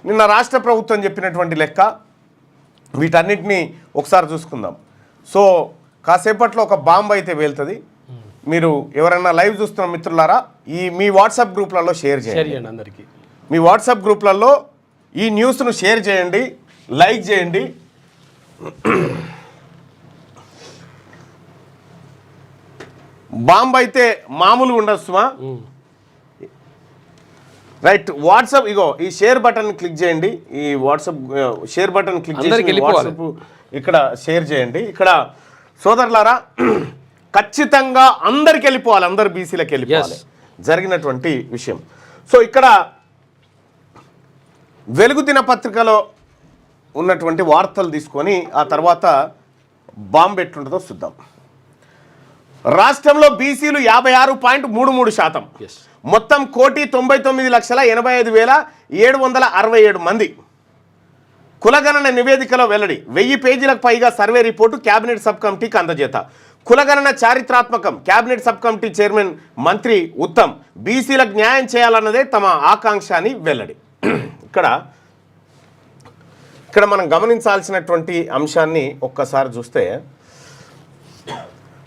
నిన్న రాష్ట్ర ప్రభుత్వం చెప్పినటువంటి లెక్క వీటన్నిటినీ ఒకసారి చూసుకుందాం. సో కాసేపట్లో ఒక బాంబు అయితే వేలుతుంది. మీరు ఎవరైనా లైవ్ చూస్తున్న మిత్రులారా మీ వాట్సాప్ గ్రూప్లలో షేర్ చేయండి. అందరికీ మీ వాట్సాప్ గ్రూప్లలో ఈ న్యూస్ను షేర్ చేయండి, లైక్ చేయండి. బాంబు అయితే మామూలుగా ఉండొస్తుమా? రైట్, వాట్సాప్ ఇగో ఈ షేర్ బటన్ క్లిక్ చేయండి. ఈ వాట్సాప్ షేర్ బటన్ క్లిక్ చేసి వాట్సాప్ ఇక్కడ షేర్ చేయండి. ఇక్కడ సోదరులారా ఖచ్చితంగా అందరికి వెళ్ళిపోవాలి, అందరు బీసీలకు వెళ్ళిపోవాలి జరిగినటువంటి విషయం. సో ఇక్కడ వెలుగు దినపత్రికలో ఉన్నటువంటి వార్తలు తీసుకొని ఆ తర్వాత బాంబు ఎట్లుంటుందో చూద్దాం. రాష్ట్రంలో బీసీలు 56.33%, మొత్తం 1,99,85,767 మంది. కులగణన నివేదికలో వెల్లడి. 1000 పేజీలకు పైగా సర్వే రిపోర్టు కేబినెట్ సబ్ కమిటీకి అందజేత. కులగణన చారిత్రాత్మకం. కేబినెట్ సబ్ కమిటీ చైర్మన్ మంత్రి ఉత్తమ్. బీసీలకు న్యాయం చేయాలన్నదే తమ ఆకాంక్ష అని వెల్లడి. ఇక్కడ మనం గమనించాల్సినటువంటి అంశాన్ని ఒక్కసారి చూస్తే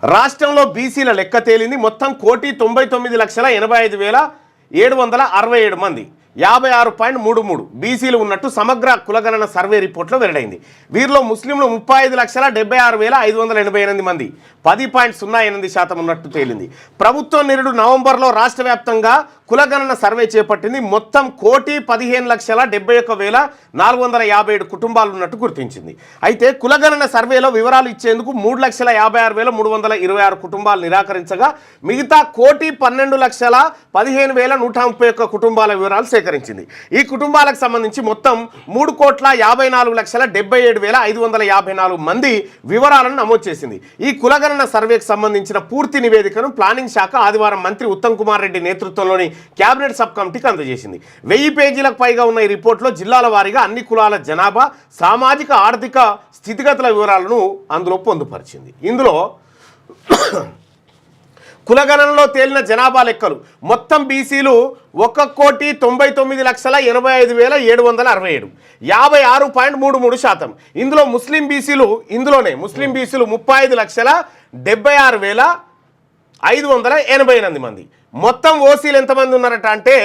రాష్ట్రంలో బీసీల లెక్క తేలింది. మొత్తం 1,99,85,767 మంది, 56.33 బీసీలు ఉన్నట్టు సమగ్ర కులగణన సర్వే రిపోర్ట్లో వెల్లడైంది. వీరిలో ముస్లింలు 35,76,588 మంది, 10.08% ఉన్నట్టు తేలింది. ప్రభుత్వం నిరుడు నవంబర్లో రాష్ట్ర వ్యాప్తంగా కులగణన సర్వే చేపట్టింది. మొత్తం 1,15,71,457 కుటుంబాలు ఉన్నట్టు గుర్తించింది. అయితే కులగణన సర్వేలో వివరాలు ఇచ్చేందుకు 3,56,326 కుటుంబాలు నిరాకరించగా మిగతా 1,12,15,131 కుటుంబాల వివరాలు సేకరించింది. ఈ కుటుంబాలకు సంబంధించి మొత్తం 3,54,77,554 మంది వివరాలను నమోదు చేసింది. ఈ కులగణన సర్వేకి సంబంధించిన పూర్తి నివేదికను ప్లానింగ్ శాఖ ఆదివారం మంత్రి ఉత్తమ్ కుమార్ రెడ్డి నేతృత్వంలోని కేబినెట్ సబ్ కమిటీకి అందజేసింది. 1000 పేజీలకు పైగా ఉన్న ఈ రిపోర్ట్లో జిల్లాల వారీగా అన్ని కులాల జనాభా, సామాజిక ఆర్థిక స్థితిగతుల వివరాలను అందులో పొందుపరిచింది. ఇందులో కులగణనలో తేలిన జనాభా లెక్కలు. మొత్తం బీసీలు 1,99,85,767, 56.33%. ఇందులో ముస్లిం బీసీలు 35,76,588 మంది. మొత్తం ఓసీలు ఎంతమంది ఉన్నారట అంటే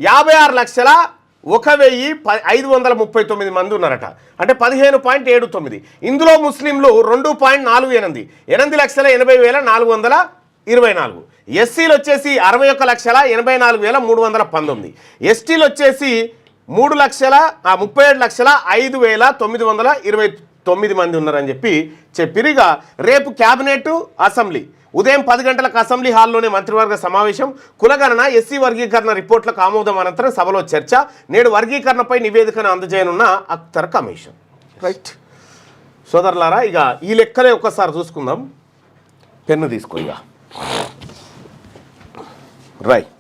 56,01,539 మంది ఉన్నారట, అంటే 15.79. ఇందులో ముస్లింలు 2.48, 8,80,424. ఎస్సీలు వచ్చేసి 61,84,319. ఎస్టీలు వచ్చేసి 3,37,05,929 మంది ఉన్నారని చెప్పిరిగా. రేపు క్యాబినెట్, అసెంబ్లీ ఉదయం 10 గంటలకు అసెంబ్లీ హాల్లోనే మంత్రివర్గ సమావేశం. కులగణన, ఎస్సీ వర్గీకరణ రిపోర్ట్లకు ఆమోదం అనంతరం సభలో చర్చ. నేడు వర్గీకరణపై నివేదికను అందజేయనున్న అఖ్తర్ కమిషన్. రైట్ సోదరులారా, ఇక ఈ లెక్కలే ఒక్కసారి చూసుకుందాం. పెన్ను తీసుకో. ఇక రైట్,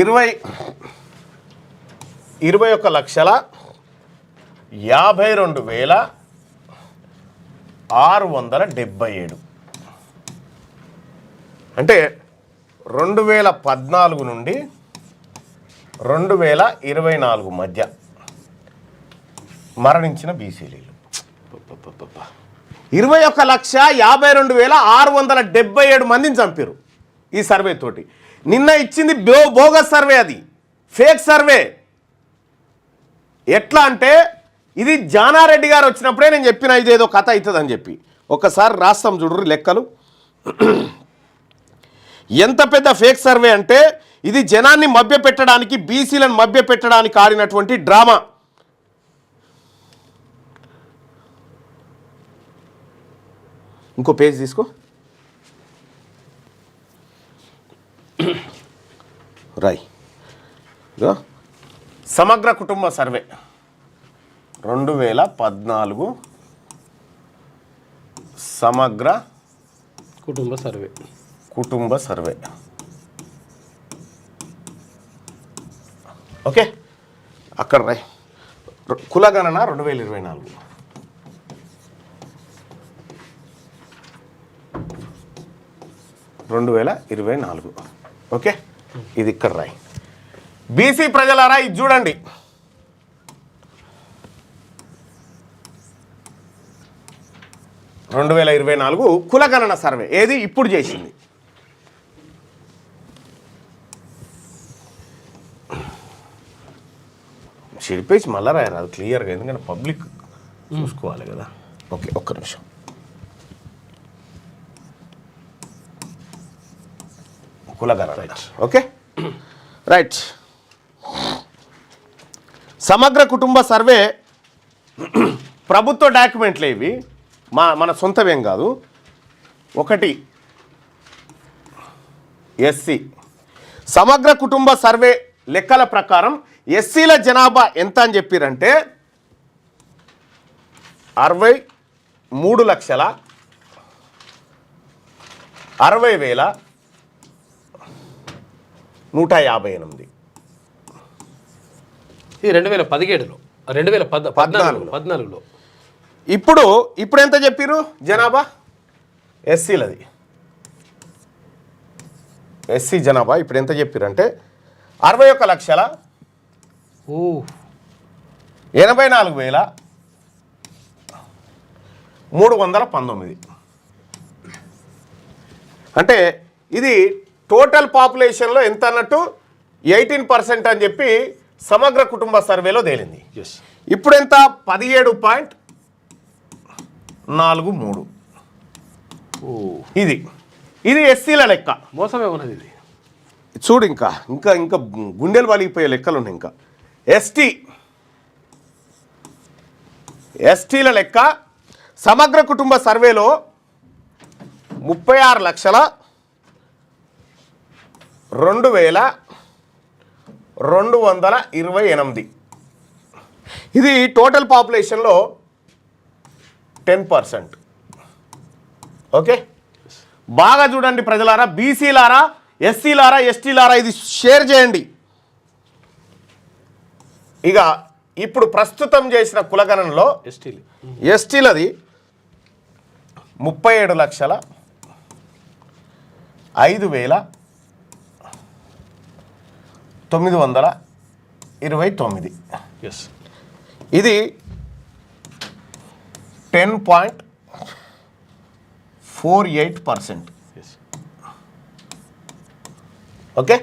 21,52,677 అంటే 2014 నుండి 2024 మధ్య మరణించిన బీసీలు 21,52,677 మందిని చంపారు ఈ సర్వే తోటి. నిన్న ఇచ్చింది బోగస్ సర్వే, అది ఫేక్ సర్వే. ఎట్లా అంటే ఇది జానారెడ్డి గారు వచ్చినప్పుడే నేను చెప్పిన ఇదేదో కథ అవుతుందని చెప్పి. ఒకసారి రాస్తాం చూడరు లెక్కలు. ఎంత పెద్ద ఫేక్ సర్వే అంటే ఇది జనాన్ని మభ్యపెట్టడానికి, బీసీలను మభ్యపెట్టడానికి ఆడినటువంటి డ్రామా. ఇంకో పేజ్ తీసుకో. రై సమగ్ర కుటుంబ సర్వే 2014 సమగ్ర కుటుంబ సర్వే. ఓకే, అక్కడ రై కులగణన 2024. 2024. ఓకే, ఇది ఇక్కడ రాయి. బీసీ ప్రజలారా ఇది చూడండి. రెండు 2024 కులగణన సర్వే ఏది ఇప్పుడు చేసింది. చెరిపేసి మళ్ళా రాయరు అది క్లియర్గా, ఎందుకంటే పబ్లిక్ చూసుకోవాలి కదా. ఓకే, ఒక్క నిమిషం. కులగణన రైట్. Okay right. సమగ్ర కుటుంబ సర్వే ప్రభుత్వ డాక్యుమెంట్లే ఇవి, మన సొంతమేం కాదు. ఒకటి ఎస్సీ సమగ్ర కుటుంబ సర్వే లెక్కల ప్రకారం ఎస్సీల జనాభా ఎంత అని చెప్పారంటే 63,60,158. ఇది 2017లో 2014లో. ఇప్పుడు ఎంత చెప్పారు జనాభా ఎస్సీలది? ఎస్సీ జనాభా ఇప్పుడు ఎంత చెప్పారంటే 61,84,319. అంటే ఇది టోటల్ పాపులేషన్లో ఎంత అన్నట్టు 18% అని చెప్పి సమగ్ర కుటుంబ సర్వేలో తేలింది. ఇప్పుడు ఎంత? 17.43. ఇది ఎస్సీల లెక్క. మోసమే ఉన్నది ఇది. చూడు, ఇంకా గుండెలు వలిగిపోయే లెక్కలు ఉన్నాయి. ఇంకా ఎస్టీల లెక్క సమగ్ర కుటుంబ సర్వేలో 36,02,228. ఇది టోటల్ పాపులేషన్లో 10%. ఓకే, బాగా చూడండి ప్రజలారా, బీసీలారా, ఎస్సీలారా, ఎస్టీలారా, ఇది షేర్ చేయండి. ఇక ఇప్పుడు ప్రస్తుతం చేసిన కులగణనలో ఎస్టీలది 37,05,929. ఇది 10.48%. Okay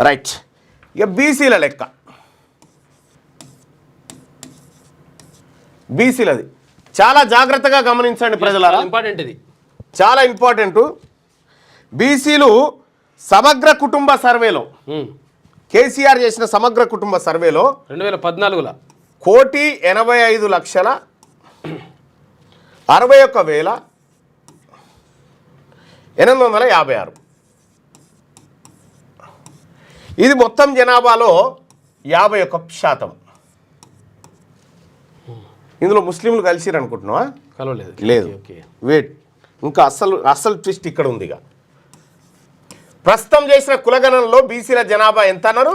right. ఇక బీసీల లెక్క. బీసీలది చాలా జాగ్రత్తగా గమనించండి ప్రజలారా, ఇంపార్టెంట్. ఇది చాలా ఇంపార్టెంట్. బీసీలు సమగ్ర కుటుంబ సర్వేలో, కేసీఆర్ చేసిన సమగ్ర కుటుంబ సర్వేలో 2014లో 1,85,61,856. ఇది మొత్తం జనాభాలో 51%. ఇందులో ముస్లింలు కలిసిరు అనుకుంటున్నావా? కలవలేదు. లేదు, వెయిట్, ఇంకా అసలు ట్విస్ట్ ఇక్కడ ఉంది. ఇక ప్రస్తుతం చేసిన కులగణనలో బీసీల జనాభా ఎంత అన్నారు?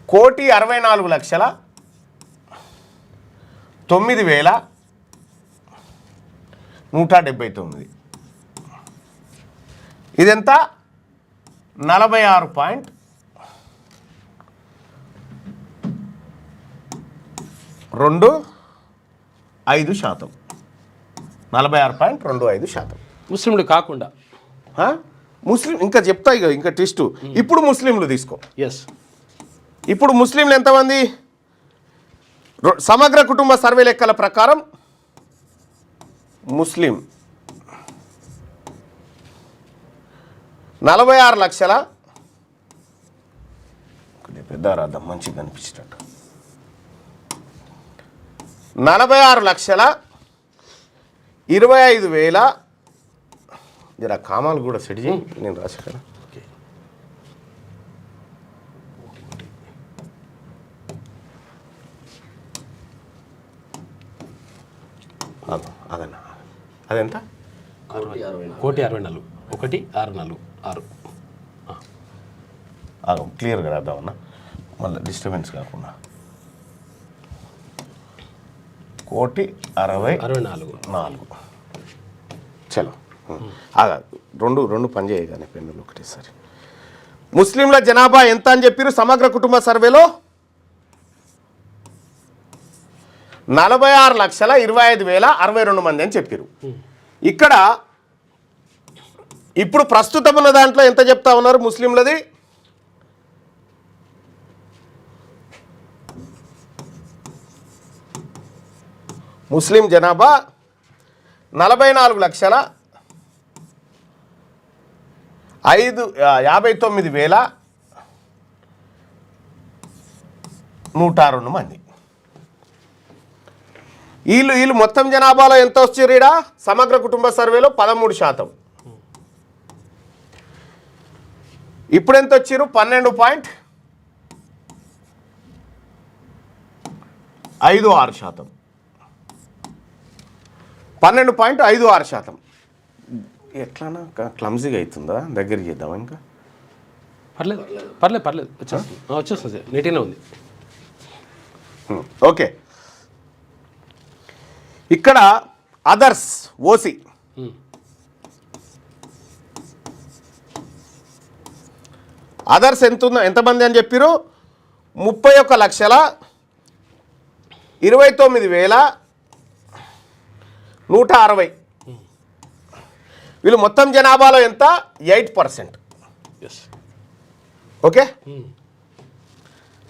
1,64,09,179. ఇదెంత? 46.25%. 46.25%. ముస్లింలు కాకుండా ముస్లిం ఇంకా చెప్తా. ఇంకా ట్విస్ట్. ఇప్పుడు ముస్లింలు తీసుకో. ఎస్, ఇప్పుడు ముస్లింలు ఎంతమంది? సమగ్ర కుటుంబ సర్వే లెక్కల ప్రకారం ముస్లిం 46,00,000. పెద్ద రాద్దాం మంచిగా కనిపించేటట్టు. 46,25,000. జరా కామాలు కూడా సెట్ చేయి, నేను రాశాను. అదన్నా అదెంత? 1,64,1,64,6. క్లియర్గా రాద్దామన్నా, మళ్ళీ డిస్టర్బెన్స్ కాకుండా. 1,64,4. చలో రెండు పని చేయగానే పెన్నులు ఒకటేసారి. ముస్లింల జనాభా ఎంత అని చెప్పారు సమగ్ర కుటుంబ సర్వేలో? 46,25,062 మంది అని చెప్పారు. ఇక్కడ ఇప్పుడు ప్రస్తుతం ఉన్న దాంట్లో ఎంత చెప్తా ఉన్నారు ముస్లింలది? ముస్లిం జనాభా 44,59,102 మంది. వీళ్ళు మొత్తం జనాభాలో ఎంత వచ్చారు ఈడ సమగ్ర కుటుంబ సర్వేలో? 13%. ఇప్పుడు ఎంత వచ్చారు? 12.56%. 12.56%. ఎట్లానా క్లమ్జీగా అవుతుందా? దగ్గరికి చేద్దామా? ఇంకా పర్లేదు వచ్చేస్తుంది నీట్గానే ఉంది. ఓకే, ఇక్కడ అదర్స్ ఓసి అదర్స్ ఎంతమంది అని చెప్పారు? 31,29,160. వీళ్ళు మొత్తం జనాభాలో ఎంత? 8%. Okay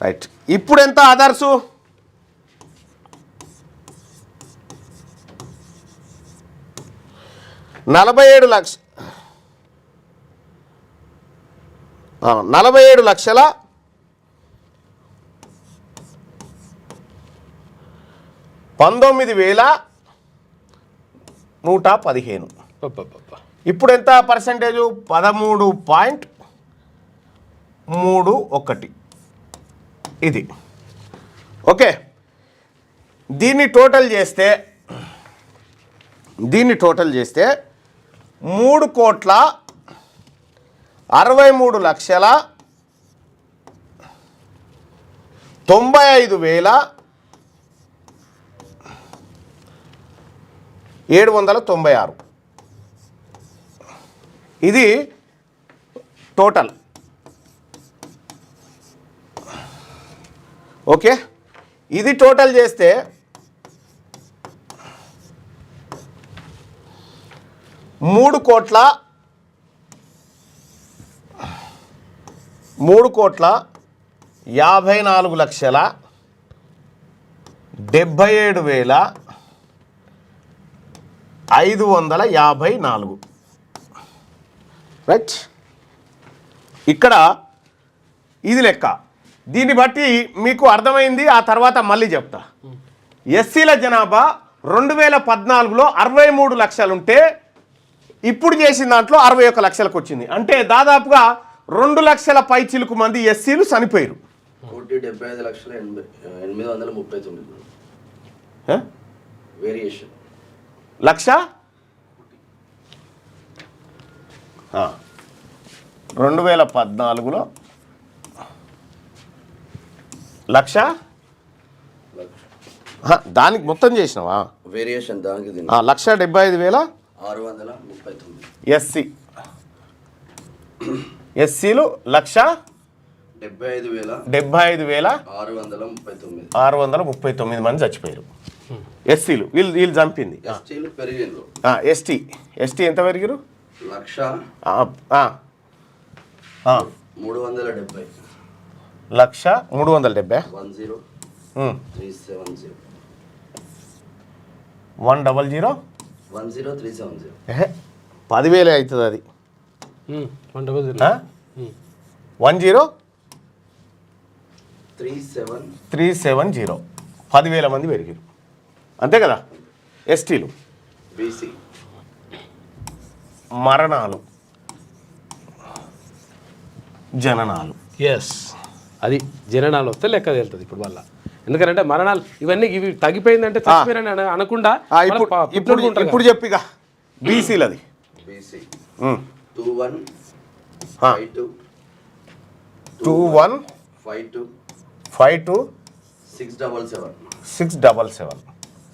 right. ఇప్పుడు ఎంత అదర్సు? 47,19,115. ఇప్పుడు ఎంత పర్సెంటేజు? 13.31. ఇది ఓకే. దీన్ని టోటల్ చేస్తే 3,95,796. ఇది టోటల్. ఓకే, ఇది టోటల్ చేస్తే 3,54,77,554. రైట్. ఇక్కడ ఇది లెక్క. దీన్ని బట్టి మీకు అర్థమైంది. ఆ తర్వాత మళ్ళీ చెప్తా. ఎస్సీల జనాభా 2014లో 63 లక్షలుంటే ఇప్పుడు చేసిన దాంట్లో 61 లక్షలకు వచ్చింది. అంటే దాదాపుగా 2 లక్షల పైచిలుకు మంది ఎస్సీలు చనిపోయారు. 1,75,839 వేరియేషన్. 2014లో 1,00,000 దానికి మొత్తం చేసినావా? వేరియేషన్ దానికి 1,75,639 ఎస్సీలు 1,75,639 మంది చచ్చిపోయారు. ఎస్సీలు వీళ్ళు చంపింది. ఎస్టీ ఎంత పెరిగారు? 1,370. 1,370. 100,370. 10,000 అవుతుంది అది. 1,0370. 10,000 మంది పెరిగారు. అంతే కదా? ఎస్టీలు. బీసీ మరణాలు, జననాలు. అది జననాలు వస్తే లెక్క తేలుతుంది ఇప్పుడు వల్ల. ఎందుకంటే మరణాలు ఇవి తగ్గిపోయిందంటే చచ్చిపోయారని అనకుండా ఇప్పుడు చెప్పిగా బీసీలది. బీసీ 2152 677.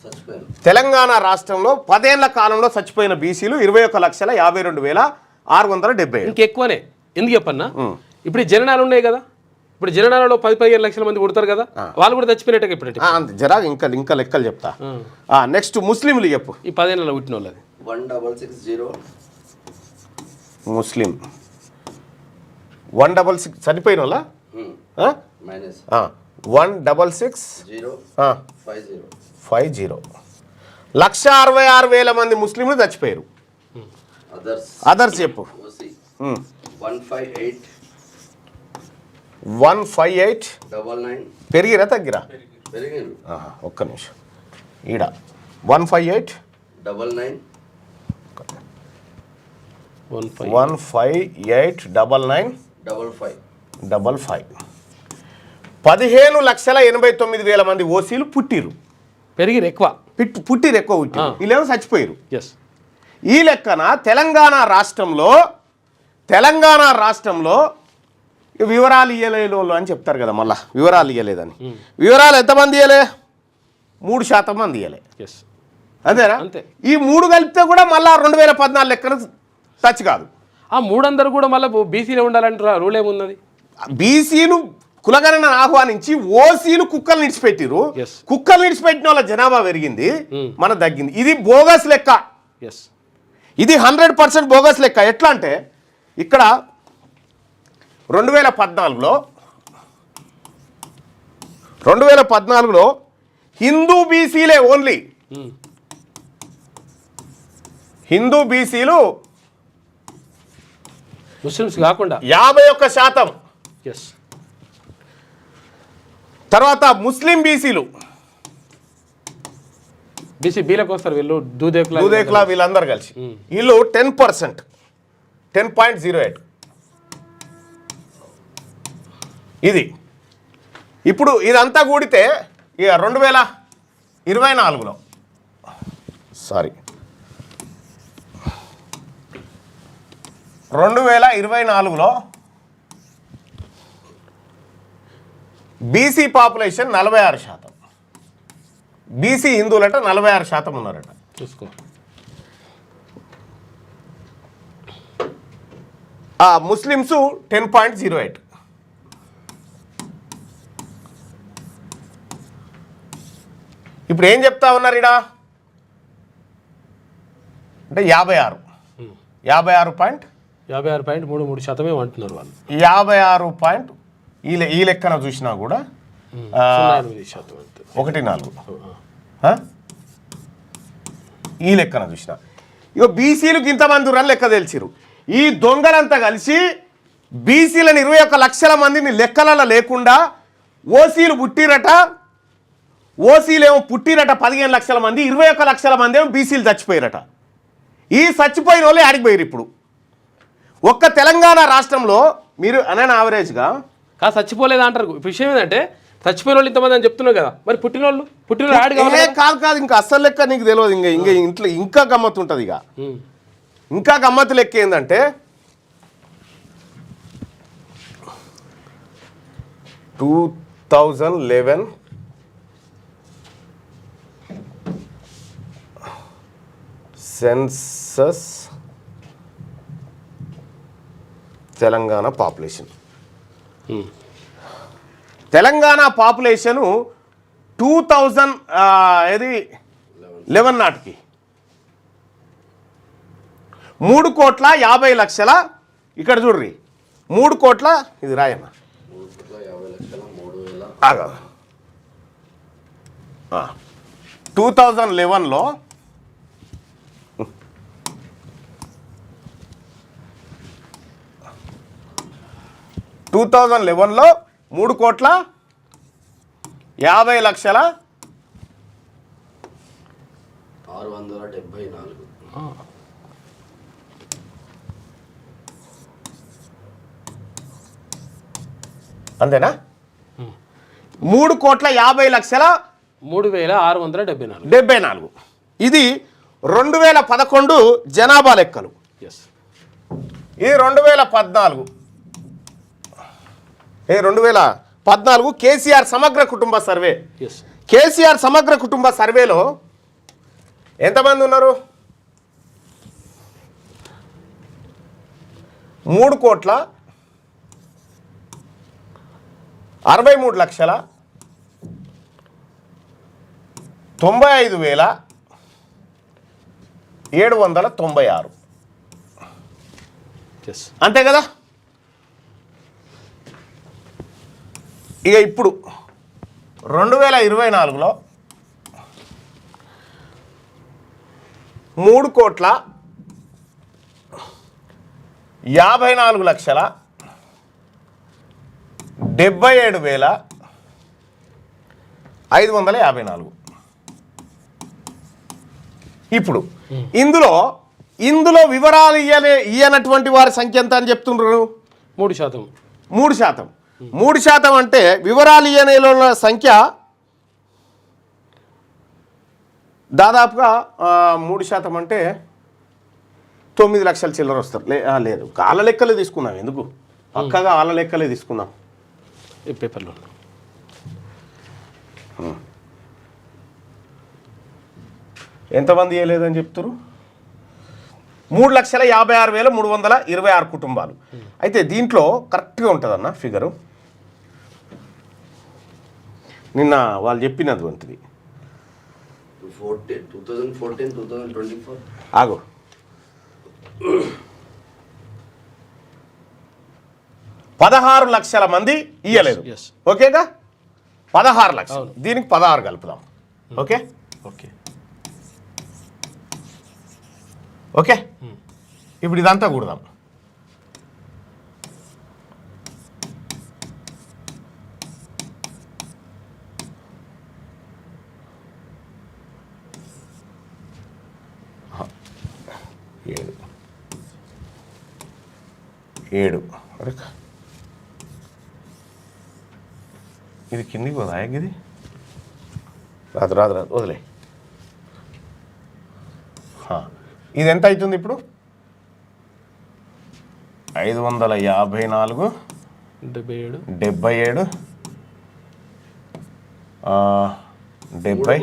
చచ్చిపోయాను. తెలంగాణ రాష్ట్రంలో 10 ఏళ్ల కాలంలో చచ్చిపోయిన బీసీలు 21,52,670. ఇంకెక్కువనే. ఎందుకు చెప్పన్నా, ఇప్పుడు ఈ జననాలు ఉన్నాయి కదా, ఇప్పుడు జననాలలో 10-15 లక్షల మంది పుడతారు కదా, వాళ్ళు కూడా చచ్చిపోయినట్టు ఇప్పుడు అంతే, జరా ఇంకా లెక్కలు చెప్తా. నెక్స్ట్ ముస్లింలు చెప్పు. ఈ 10 ఏళ్ళలో పుట్టిన వాళ్ళది 1660 ముస్లిం 166 చనిపోయిన వాళ్ళ మైనస్ 166 50 50 1,66,000 మంది ముస్లింలు చచ్చిపోయారు. అదర్స్ చెప్పు. ఓసీ 158 158 పెరిగిరా తగ్గిరా? పెరిగింది. ఒక్క నిమిషం. ఈడ 158 99 158 99 55 15,89,000 మంది ఓసీలు పుట్టిరు. పెరిగిరు ఎక్కువ, పుట్టిరు ఎక్కువ పుట్టిరు, వీళ్ళేమో చచ్చిపోయారు. ఎస్. ఈ లెక్కన తెలంగాణ రాష్ట్రంలో వివరాలు ఇయ్యలేదు అని చెప్తారు కదా, మళ్ళా వివరాలు ఇయ్యలేదని. వివరాలు ఎంతమంది ఇయ్యలే? 3% మంది ఇయ్యలే. ఎస్, అంతేనా? అంతే. ఈ 3 కలిపితే కూడా మళ్ళా 2014 లెక్కన టచ్ కాదు. ఆ 3 కూడా మళ్ళీ బీసీలో ఉండాలంటే రూల్ ఏమున్నది? బీసీలు కులగణన ఆహ్వానించి ఓసీలు కుక్కలు నిడిచిపెట్టిరు. Yes. కుక్కలు నిడిచిపెట్టిన వాళ్ళ జనాభా పెరిగింది, మన తగ్గింది. ఇది బోగస్ లెక్క. ఎస్, ఇది 100% బోగస్ లెక్క. ఎట్లా అంటే ఇక్కడ 2014లో హిందూ బీసీలే ఓన్లీ, హిందూ బీసీలు ముస్లిమ్స్ కాకుండా 51%. ఎస్. తర్వాత ముస్లిం బీసీలు బీసీ బీలకు వస్తారు వీళ్ళు, దూదేకులా వీళ్ళందరూ కలిసి వీళ్ళు 10%, 10.08. ఇది ఇప్పుడు ఇదంతా కూడితే ఇక 2024లో సారీ 2024లో బీసీ పాపులేషన్ 46%. బీసీ హిందువులట 46% ఉన్నారట. చూసుకో. ముస్లిమ్స్ 10.08. ఇప్పుడు ఏం చెప్తా ఉన్నారు ఇడా అంటే 56.33% అంటున్నారు వాళ్ళు. 56 ఈ లెక్కన చూసినా కూడా 1.4 ఈ లెక్కన చూసినా ఇక బీసీలకు ఇంతమంది అని లెక్క తెలిసిరు. ఈ దొంగలంతా కలిసి బీసీలను 21 లక్షల మందిని లెక్కలలో లేకుండా ఓసీలు పుట్టిరట. ఓసీలేమో పుట్టిరట 15 లక్షల మంది, 21 లక్షల మంది ఏమో బీసీలు చచ్చిపోయారట. ఈ చచ్చిపోయిన వాళ్ళే ఆడిపోయారు. ఇప్పుడు ఒక్క తెలంగాణ రాష్ట్రంలో మీరు అనే యావరేజ్గా చచ్చిపోలేదు అంటారు. విషయం ఏంటంటే చచ్చిపోయిన వాళ్ళు ఇంతమంది అని చెప్తున్నావు కదా, మరి పుట్టిన వాళ్ళు యాడ్ కాదు. ఇంకా అసలు లెక్క నీకు తెలియదు. ఇంకా ఇంట్లో ఇంకా గమ్మత్తు ఉంటుంది. ఇక ఇంకా గమ్మత్తు లెక్క ఏంటంటే 2011 census Telangana population. Telangana population 2011 నాటికి 3,50,00,000. ఇక్కడ చూడ్రి 3 కోట్ల, ఇది రాయన్న 2011లో 3,50,00,000 674. అంతేనా? 3,50,00,000 3,674. ఇది 2011 జనాభా లెక్కలు. ఇది 2014. 2014 కేసీఆర్ సమగ్ర కుటుంబ సర్వే. కేసీఆర్ సమగ్ర కుటుంబ సర్వేలో ఎంతమంది ఉన్నారు? 3,63,95,796 ఎస్ అంతే కదా? ఇక ఇప్పుడు 2024లో 3,54,77,554 ఇప్పుడు ఇందులో వివరాలు ఇయ్యనటువంటి వారి సంఖ్య ఎంత అని చెప్తున్నారు? 3%. 3%. 3% అంటే వివరాలు ఇయ్యని సంఖ్య దాదాపుగా 3% అంటే 9 లక్షల చిల్లర వస్తారు. లేదు ఆళ్ళ లెక్కలే తీసుకున్నాం. ఎందుకు పక్కగా ఆళ్ళ లెక్కలే తీసుకున్నాం. ఈ పేపర్లో ఎంతమంది ఇవ్వలేదని చెప్తారు? 3,56,326 కుటుంబాలు. అయితే దీంట్లో కరెక్ట్గా ఉంటుందన్న ఫిగరు. నిన్న వాళ్ళు చెప్పినటువంటిది 2014-2024 ఆగో 16 లక్షల మంది ఇయ్యలేదు. Yes. ఓకేగా 16 లక్షలు. దీనికి 16 కలుపుదాం. ఓకే ఓకే ఓకే ఇప్పుడు ఇదంతా కూడదాం. ఏడు అరే ఇది కిందికి పోదా ఇది? రాదు వదిలే. ఇది ఎంత అవుతుంది ఇప్పుడు? 554 77 77 70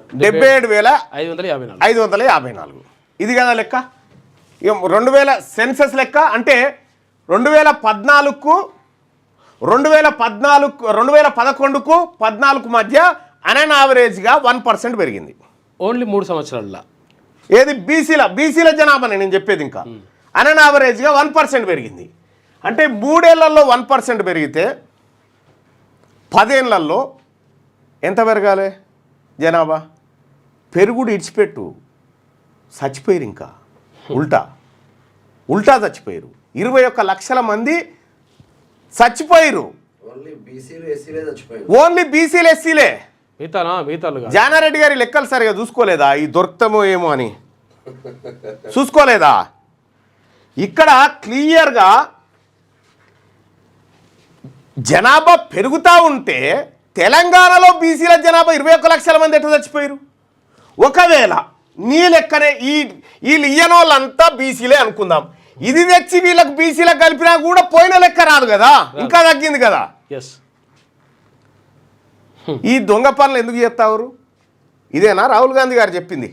3,70,77,554 ఇది కదా లెక్క. ఇక 2000 సెన్సస్ లెక్క అంటే 2014కు 2011కు 14కు మధ్య అన్ యావరేజ్గా 1% పెరిగింది. ఓన్లీ 3 సంవత్సరాల్లో. ఏది బీసీల జనాభా నేను చెప్పేది. ఇంకా అన్ యావరేజ్గా 1% పెరిగింది. అంటే 3 ఏళ్లలో 1% పెరిగితే 10 ఏళ్లలో ఎంత పెరగాలి జనాభా? పెరుగుడు ఇడిచిపెట్టు, చచ్చిపోయారు. ఇంకా ఉల్టా చచ్చిపోయారు. 21 లక్షల మంది చచ్చిపోయారు. ఓన్లీ బీసీలు ఎస్సీలే. జానారెడ్డి గారి లెక్కలు సరిగా చూసుకోలేదా? ఈ దొరుకుతామో ఏమో అని చూసుకోలేదా? ఇక్కడ క్లియర్గా జనాభా పెరుగుతూ ఉంటే తెలంగాణలో బీసీల జనాభా 21 లక్షల మంది ఎట్లా చచ్చిపోయారు? ఒకవేళ నీ లెక్కనే వీళ్ళు ఇయ్యనోళ్ళంతా బీసీలే అనుకుందాం. ఇది తెచ్చి వీళ్ళకి బీసీలకు కలిపినా కూడా పోయిన లెక్క రాదు కదా, ఇంకా తగ్గింది కదా. ఈ దొంగ పనులు ఎందుకు చేస్తావు? ఇదేనా రాహుల్ గాంధీ గారు చెప్పింది?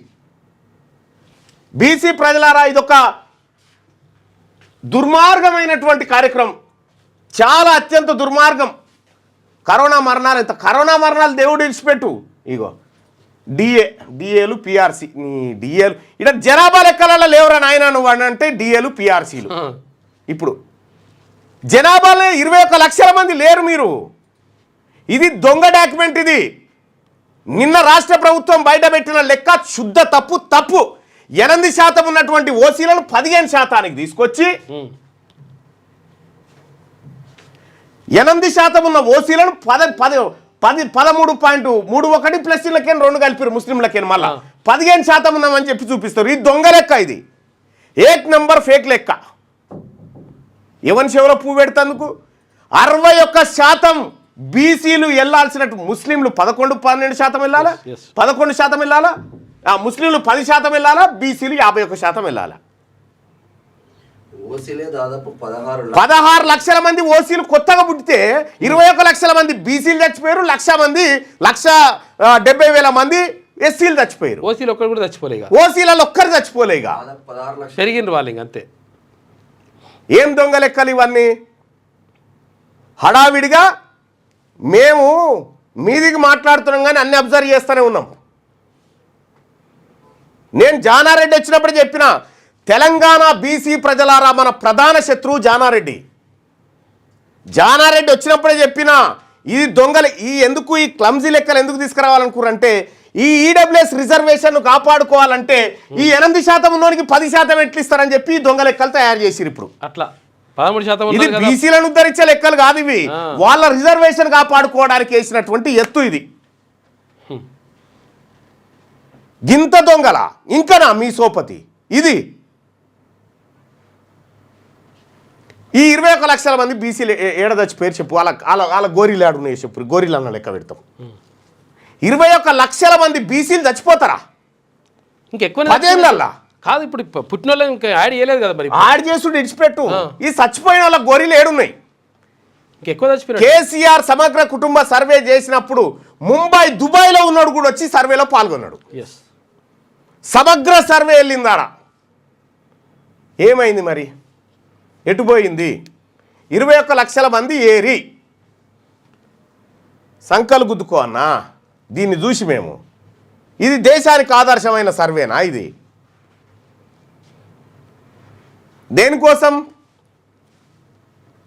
బీసీ ప్రజలారా, ఇదొక దుర్మార్గమైనటువంటి కార్యక్రమం, చాలా అత్యంత దుర్మార్గం. కరోనా మరణాలు దేవుడు ఇడిచిపెట్టు. ఇగో డిఏలు పిఆర్సీ డిఏలు ఇక్కడ జనాభా లెక్కలలో లేవురా నాయన నువ్వు అని అంటే డిఏలు పిఆర్సీలు. ఇప్పుడు జనాభాలో 21 లక్షల మంది లేరు మీరు. ఇది దొంగ డాక్యుమెంట్. ఇది నిన్న రాష్ట్ర ప్రభుత్వం బయటపెట్టిన లెక్క శుద్ధ తప్పు. 8% ఉన్నటువంటి ఓసీలను 15% తీసుకొచ్చి 8% ఉన్న ఓసీలను 13.31 ప్లస్ లకేం 2 కలిపారు ముస్లింలకేం మళ్ళా 15% ఉన్నామని చెప్పి చూపిస్తారు. ఇది దొంగ లెక్క. ఇది 1 నెంబర్ ఫేక్ లెక్క. ఎవరి చెవిలో పువ్వు పెడతందుకు 61% బీసీలు వెళ్ళాల్సినట్టు ముస్లింలు 11-12% వెళ్ళాలా, 11% వెళ్ళాలా, ముస్లింలు 10% వెళ్ళాలా, బీసీలు 51% వెళ్ళాలా. ఓసీలే దాదాపు 16 లక్షల మంది ఓసీలు కొత్తగా పుట్టితే 21 లక్షల మంది బీసీలు చచ్చిపోయారు, 1,00,000 మంది 1,70,000 మంది ఎస్సీలు చచ్చిపోయారు. ఓసీలు ఒక్కరు కూడా చచ్చిపోలేగా, ఓసీలలో ఒక్కరు చచ్చిపోలేగా, 16 లక్షలు పెరిగిండ్రు వాళ్ళు ఇంక అంతే. ఏం దొంగ లెక్కలు ఇవన్నీ? హడావిడిగా మేము మీదికి మాట్లాడుతున్నాం కానీ అన్ని అబ్జర్వ్ చేస్తూనే ఉన్నాం. నేను జానారెడ్డి వచ్చినప్పుడు చెప్పిన, తెలంగాణ బీసీ ప్రజలారా మన ప్రధాన శత్రువు జానారెడ్డి. జానారెడ్డి వచ్చినప్పుడే చెప్పిన, ఈ దొంగలు ఎందుకు ఈ క్లమ్జీ లెక్కలు ఎందుకు తీసుకురావాలనుకున్నారంటే, ఈ ఈడబ్ల్యూఎస్ రిజర్వేషన్ కాపాడుకోవాలంటే ఈ 8% ఉన్నోనికి 10% ఎట్లు ఇస్తారని చెప్పి ఈ దొంగ లెక్కలు తయారు చేసిరు. ఇప్పుడు అట్లా 13% ఇది బీసీలను ఉద్ధరించే లెక్కలు కాదు ఇవి, వాళ్ళ రిజర్వేషన్ కాపాడుకోవడానికి వేసినటువంటి ఎత్తు ఇది. గింత దొంగల ఇంకనా మీ సోపతి? ఇది ఈ 21 లక్షల మంది బీసీలు ఏడదచ్చి పేరు చెప్పు, వాళ్ళ గోరీలు ఆడున్నాయి చెప్పు, గోరీలు అన్న లెక్క పెడతాం. 21 లక్షల మంది బీసీలు చచ్చిపోతారా ఇంకెక్కువ? 10 ఏళ్ళల్లా కాదు. ఇప్పుడు పుట్టిన ఇంకా యాడ్ చేయలేదు కదా, మరి యాడ్ చేసుడు ఇడిచిపెట్టు. ఈ చచ్చిపోయిన వాళ్ళ గోరీలు ఏడున్నాయి? ఇంకెక్కువ చచ్చిపోయిన. కేసీఆర్ సమగ్ర కుటుంబ సర్వే చేసినప్పుడు ముంబై, దుబాయ్లో ఉన్నాడు కూడా వచ్చి సర్వేలో పాల్గొన్నాడు. సమగ్ర సర్వే వెళ్ళిందారా, ఏమైంది మరి? ఎటుపోయింది? 21 లక్షల మంది ఏరి సంకలు గుద్దుకో అన్నా. దీన్ని చూసి మేము, ఇది దేశానికి ఆదర్శమైన సర్వేనా? ఇది దేనికోసం?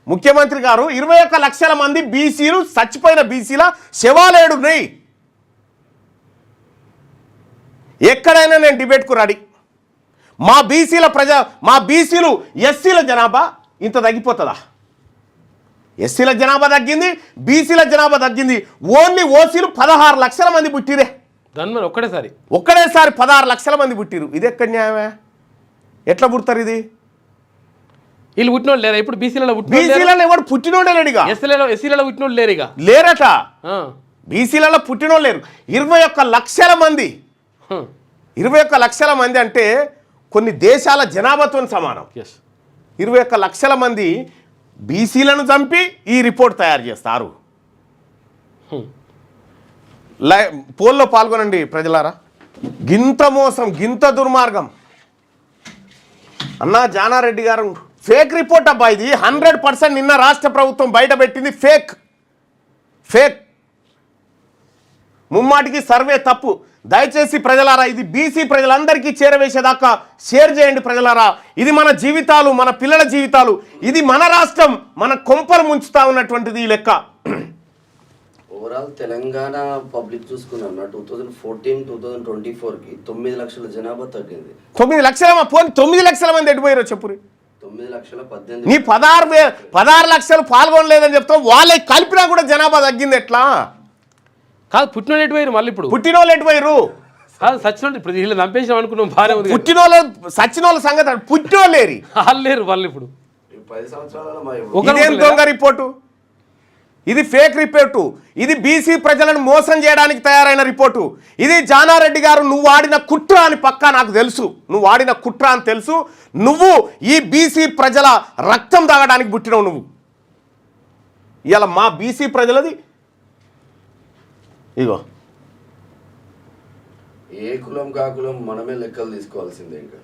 ముఖ్యమంత్రి గారు 21 లక్షల మంది బీసీలు చచ్చిపోయిన బీసీల శవాలేడున్నాయి. ఎక్కడైనా నేను డిబేట్కు రెడీ. మా బీసీలు ఎస్సీల జనాభా ఇంత తగ్గిపోతుందా? ఎస్సీల జనాభా తగ్గింది, బీసీల జనాభా తగ్గింది. ఓన్లీ ఓసీలు 16 లక్షల మంది పుట్టిరే. దాని ఒక్కడేసారి 16 లక్షల మంది పుట్టిరు. ఇది ఎక్కడ న్యాయమే? ఎట్లా పుడతారు? ఇది వీళ్ళు పుట్టినోళ్ళు లేరా ఇప్పుడు? బీసీలలో ఎవడు పుట్టినోడే లేడుగా. ఎస్సీలలో పుట్టినోళ్ళు లేరుగా, లేరట. బీసీలలో పుట్టినోళ్ళు లేరు. 21 లక్షల మంది. 21 లక్షల మంది అంటే కొన్ని దేశాల జనాభాతో సమానం. 21 లక్షల మంది బీసీలను చంపి ఈ రిపోర్ట్ తయారు చేస్తారు. పోల్లో పాల్గొనండి ప్రజలారా. గింత మోసం, గింత దుర్మార్గం. అన్నా జానారెడ్డి గారు ఫేక్ రిపోర్ట్ అబ్బా ఇది. 100% నిన్న రాష్ట్ర ప్రభుత్వం బయట పెట్టింది ఫేక్. ముమ్మాటికి సర్వే తప్పు. దయచేసి ప్రజలారా, ఇది బీసీ ప్రజలందరికీ చేరవేసేదాకా షేర్ చేయండి ప్రజలారా. ఇది మన జీవితాలు, మన పిల్లల జీవితాలు. ఇది మన రాష్ట్రం, మన కొంపలు ముంచుతా ఉన్నటువంటిది ఈ లెక్క. ఓవరాల్ తెలంగాణ పబ్లిక్ చూసుకున్నా 2014-2024కి 9 లక్షల జనాభా తగ్గింది. 9 లక్షల 9 లక్షల మంది ఎటుపోయారో చెప్పురి. 9,18,000. నీ 16 లక్షలు పాల్గొనలేదని చెప్తావు. వాళ్ళకి కలిపినా కూడా జనాభా తగ్గింది ఎట్లా? కాదు, పుట్టినోళ్ళు ఎటుపోయారు? మళ్ళీ ఇప్పుడు పుట్టినోళ్ళు ఎటుపోయారు? కాదు, సచ్చినోళ్ళు ఇప్పుడు వీళ్ళు నంపేసినాం అనుకున్నాం. భార్య పుట్టినోళ్ళు సచ్చినోళ్ళ సంగతి పుట్టినోళ్ళేరి వాళ్ళు లేరు. వాళ్ళు ఇప్పుడు 10 సంవత్సరాల ఇదేం దొంగ రిపోర్టు? ఇది ఫేక్ రిపోర్టు. ఇది బీసీ ప్రజలను మోసం చేయడానికి తయారైన రిపోర్టు. ఇది జానారెడ్డి గారు నువ్వు వాడిన కుట్ర అని పక్కా నాకు తెలుసు. నువ్వు వాడిన కుట్ర అని తెలుసు. నువ్వు ఈ బీసీ ప్రజల రక్తం తాగడానికి పుట్టినవు నువ్వు. ఇలా మా బీసీ ప్రజలది ఇగో. ఏ కులం కాకులం మనమే లెక్కలు తీసుకోవాల్సిందే. ఇంకా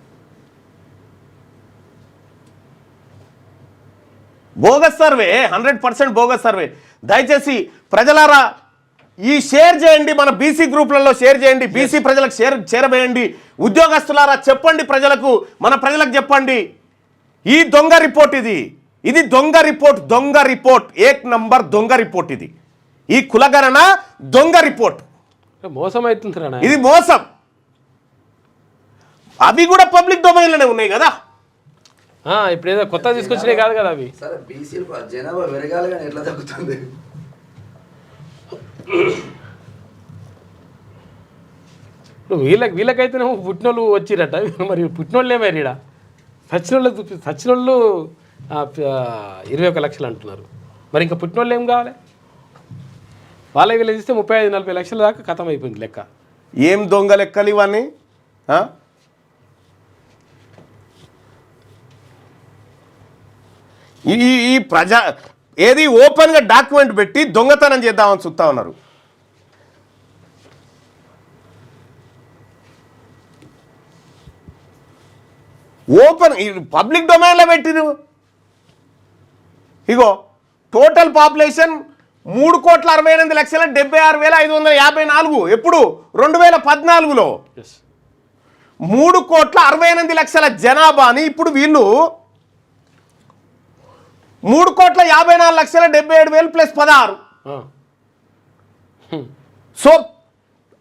బోగస్ సర్వే, 100% బోగస్ సర్వే. దయచేసి ప్రజలారా ఈ షేర్ చేయండి, మన బీసీ గ్రూపులలో షేర్ చేయండి, బీసీ ప్రజలకు చేరవేయండి. ఉద్యోగస్తులారా చెప్పండి ప్రజలకు, మన ప్రజలకు చెప్పండి. ఈ దొంగ రిపోర్ట్ ఇది దొంగ రిపోర్ట్ 1 నంబర్ దొంగ రిపోర్ట్. ఈ కులగణన దొంగ రిపోర్ట్. మోసం అవుతుంది. ఇది మోసం. అవి కూడా పబ్లిక్ డొమైన్లోనే ఉన్నాయి కదా. ఇప్పుడు ఏదో కొత్త తీసుకొచ్చినాయి కాదు కదా అవి. సరే, బీసీలు జనాభా పెరగాలి కానీ ఎట్లా తగ్గుతుంది? వీళ్ళకైతే పుట్టినోళ్ళు వచ్చిరట. మరి పుట్టినోళ్ళు ఏమైనా ఈడ సచ్చినోళ్ళు 21 లక్షలు అంటున్నారు. మరి ఇంకా పుట్టినోళ్ళు ఏం కావాలి? వాళ్ళ వీళ్ళు ఇస్తే 35-40 లక్షల దాకా ఖతం అయిపోయింది లెక్క. ఏం దొంగ లెక్కలు ఇవన్నీ? ఈ ప్రజా ఏది ఓపెన్గా డాక్యుమెంట్ పెట్టి దొంగతనం చేద్దామని చూస్తా ఉన్నారు. ఓపెన్ పబ్లిక్ డొమైన్లో పెట్టిరు. ఇగో టోటల్ పాపులేషన్ 3,68,76,554 ఎప్పుడు 2014లో 3,68,00,000 జనాభాని ఇప్పుడు వీళ్ళు 3,54,77,000 ప్లస్ 16. సో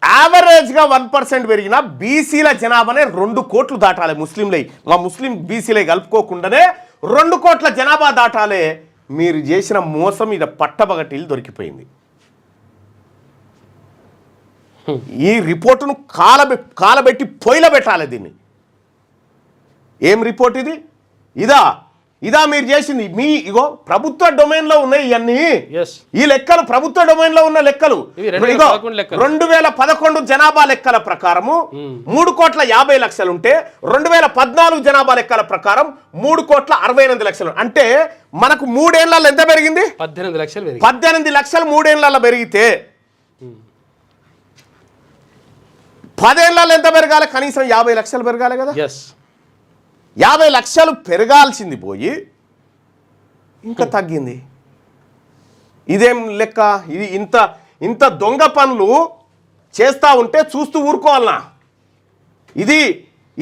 యావరేజ్గా 1% పెరిగిన బీసీల జనాభానే 2 కోట్లు దాటాలి. ముస్లింలే మా ముస్లిం బీసీలే కలుపుకోకుండానే 2 కోట్ల జనాభా దాటాలే. మీరు చేసిన మోసం ఇది పట్టబగటిల్లు దొరికిపోయింది. ఈ రిపోర్టును కాలబెట్టి పొయ్యిలో పెట్టాలి దీన్ని. ఏం రిపోర్ట్ ఇది? ఇదా మీరు చేసింది? ఇగో ప్రభుత్వ డొమైన్లో ఉన్నాయి ఇవన్నీ. ఈ లెక్కలు ప్రభుత్వ డొమైన్లో ఉన్న లెక్కలు. 2011 జనాభా లెక్కల ప్రకారము 3,50,00,000 ఉంటే 2014 జనాభా లెక్కల ప్రకారం 3,68,00,000. అంటే మనకు 3 ఏళ్లలో ఎంత పెరిగింది? 18 లక్షలు. 18 లక్షలు 3 ఏళ్లలో పెరిగితే 10 ఏళ్లలో ఎంత పెరగాలి? కనీసం 50 లక్షలు పెరగాలి కదా. 50 లక్షలు పెరగాల్సింది పోయి ఇంకా తగ్గింది. ఇదేం లెక్క? ఇది ఇంత దొంగ పనులు చేస్తూ ఉంటే చూస్తూ ఊరుకోవాలనా?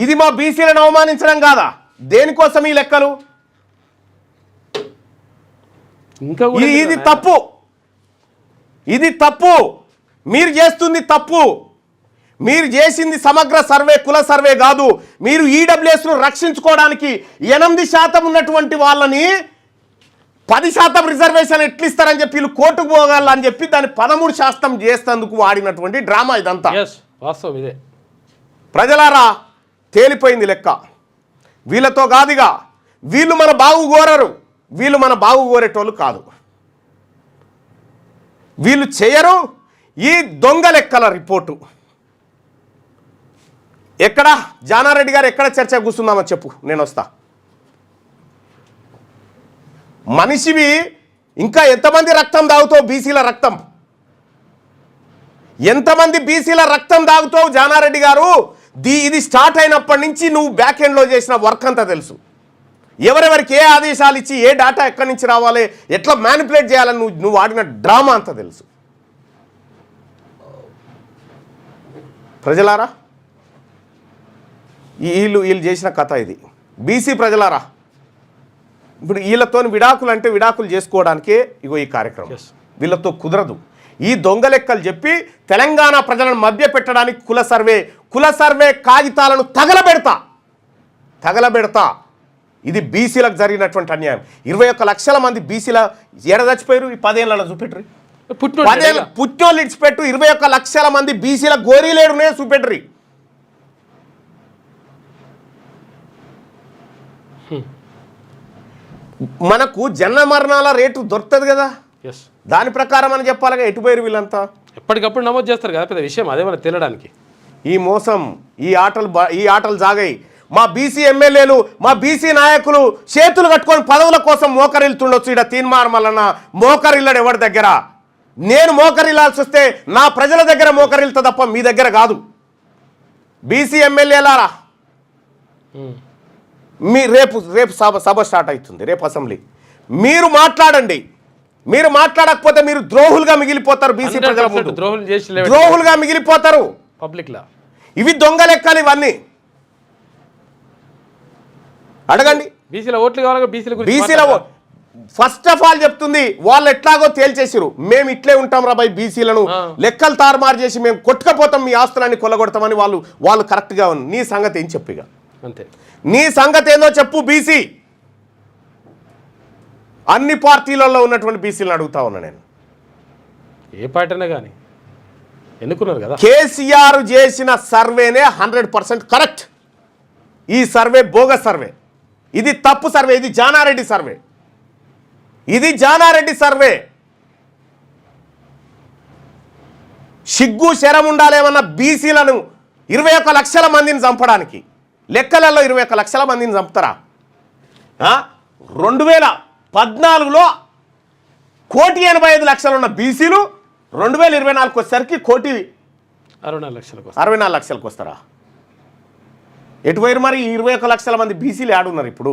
ఇది మా బీసీలను అవమానించడం కాదా? దేనికోసం ఈ లెక్కలు? ఇది తప్పు. ఇది తప్పు. మీరు చేస్తుంది తప్పు. మీరు చేసింది సమగ్ర సర్వే, కుల సర్వే కాదు. మీరు ఈడబ్ల్యూఎస్ను రక్షించుకోవడానికి 8% ఉన్నటువంటి వాళ్ళని 10% రిజర్వేషన్ ఎట్లిస్తారని చెప్పి వీళ్ళు కోర్టుకు పోగాలని చెప్పి దాన్ని 13% చేసేందుకు వాడినటువంటి డ్రామా ఇదంతా. వాస్తవం ఇదే. ప్రజలారా తేలిపోయింది లెక్క. వీళ్ళతో కాదుగా. వీళ్ళు మన బాగు కోరరు. వీళ్ళు మన బాగు కోరేటోళ్ళు కాదు. వీళ్ళు చేయరు. ఈ దొంగ లెక్కల రిపోర్టు ఎక్కడ? జానారెడ్డి గారు ఎక్కడ చర్చ కూర్చుందామని చెప్పు, నేను వస్తా. మనిషివి ఇంకా ఎంతమంది రక్తం తాగుతావు? బీసీల రక్తం ఎంతమంది బీసీల రక్తం తాగుతావు జానారెడ్డి గారు? ఇది స్టార్ట్ అయినప్పటి నుంచి నువ్వు బ్యాక్ ఎండ్లో చేసిన వర్క్ అంతా తెలుసు. ఎవరెవరికి ఏ ఆదేశాలు ఇచ్చి ఏ డేటా ఎక్కడి నుంచి రావాలి, ఎట్లా మ్యానిపులేట్ చేయాలని నువ్వు ఆడిన డ్రామా అంతా తెలుసు. ప్రజలారా వీళ్ళు చేసిన కథ ఇది. బీసీ ప్రజలారా ఇప్పుడు వీళ్ళతో విడాకులు అంటే విడాకులు చేసుకోవడానికే ఇగో ఈ కార్యక్రమం. వీళ్ళతో కుదరదు. ఈ దొంగ లెక్కలు చెప్పి తెలంగాణ ప్రజలను మధ్య పెట్టడానికి కుల సర్వే కాగితాలను తగలబెడతా. ఇది బీసీలకు జరిగినటువంటి అన్యాయం. 21 లక్షల మంది బీసీల ఎడ చచ్చిపోయారు. ఈ 10 ఏళ్ళలో చూపెట్టరు. పుట్టినోళ్ళు ఇడిచిపెట్టు. 21 లక్షల మంది బీసీల గోరీలేడునే చూపెట్టరు. మనకు జన్మ మరణాల రేటు దొరుకుతుంది కదా, దాని ప్రకారం అని చెప్పాలిగా. ఎటుపోయారు వీళ్ళంతా? ఎప్పటికప్పుడు నమోదు చేస్తారు కదా, పెద్ద విషయం అదే మనకు తెలియడానికి. ఈ మోసం, ఈ ఆటలు జాగాయి. మా బీసీ ఎమ్మెల్యేలు, మా బీసీ నాయకులు చేతులు కట్టుకొని పదవుల కోసం మోకరిల్తుండొచ్చు. ఇక్కడ తీన్మార్ మల్లన్న మోకరిల్లడు ఎవరి దగ్గర. నేను మోకరిల్లాల్సి వస్తే నా ప్రజల దగ్గర మోకరిల్తా తప్ప మీ దగ్గర కాదు. బీసీ ఎమ్మెల్యేలారా, రేపు సభ స్టార్ట్ అవుతుంది. రేపు అసెంబ్లీ. మీరు మాట్లాడండి. మీరు మాట్లాడకపోతే మీరు ద్రోహులుగా మిగిలిపోతారు. బీసీ ప్రజల ముందు ద్రోహులుగా మిగిలిపోతారు పబ్లిక్లా. ఇవి దొంగ లెక్కలు ఇవన్నీ. అడగండి. బీసీల ఫస్ట్ ఆఫ్ ఆల్ చెప్తుంది, వాళ్ళు ఎట్లాగో తేల్చేసిరు. మేము ఇట్లే ఉంటాం రా బాయ్, బీసీలను లెక్కలు తారుమారు చేసి మేము కొట్టుకపోతాం, మీ ఆస్తులన్నీ కొల్లగొడతామని వాళ్ళు కరెక్ట్గా ఉంది. నీ సంగతి ఏం చెప్పిగా? అంతే. నీ సంగతి ఏందో చెప్పు. బీసీ అన్ని పార్టీలలో ఉన్నటువంటి బీసీలను అడుగుతా ఉన్నా నేను. ఏ పార్టీ అయినా కానీ ఎన్నుకున్నారు కదా. కేసీఆర్ చేసిన సర్వేనే 100% కరెక్ట్. ఈ సర్వే బోగస్ సర్వే. ఇది తప్పు సర్వే. ఇది జానారెడ్డి సర్వే. సిగ్గు శరం ఉండాలేమన్నా బీసీలను 21 లక్షల మందిని చంపడానికి. లెక్కలలో 21 లక్షల మందిని చంపుతారా? 14లో 1,85,00,000 ఉన్న బీసీలు 2024 వచ్చేసరికి 64 లక్షలకు వస్తారా? ఎటు పోయారు మరి 21 లక్షల మంది బీసీలు ఆడున్నారు ఇప్పుడు?